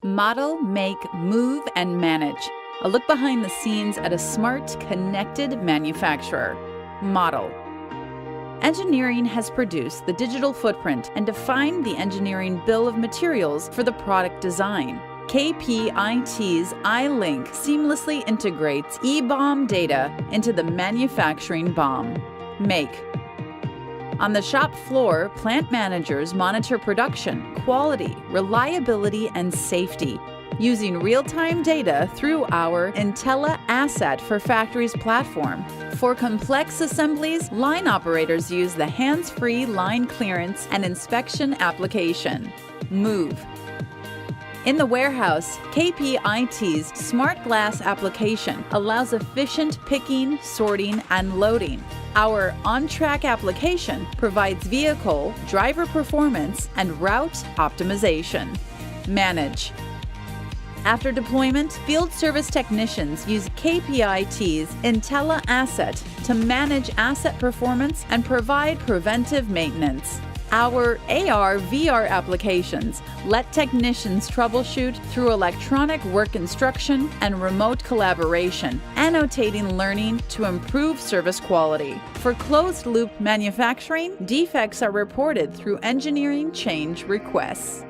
Model, make, move, and manage. A look behind the scenes at a smart, connected manufacturer. Model. Engineering has produced the digital footprint and defined the engineering bill of materials for the product design. KPIT's iLink seamlessly integrates eBOM data into the manufacturing BOM. Make. On the shop floor, plant managers monitor production, quality, reliability, and safety, using real-time data through our Intella Asset for Factories platform. For complex assemblies, line operators use the hands-free line clearance and inspection application. Move. In the warehouse, KPIT's Smart Glass application allows efficient picking, sorting, and loading. Our on-track application provides vehicle, driver performance, and route optimization. Manage. After deployment, field service technicians use KPIT's Intella Asset to manage asset performance and provide preventive maintenance. Our AR/VR applications let technicians troubleshoot through electronic work instruction and remote collaboration, annotating learning to improve service quality. For closed-loop manufacturing, defects are reported through engineering change requests.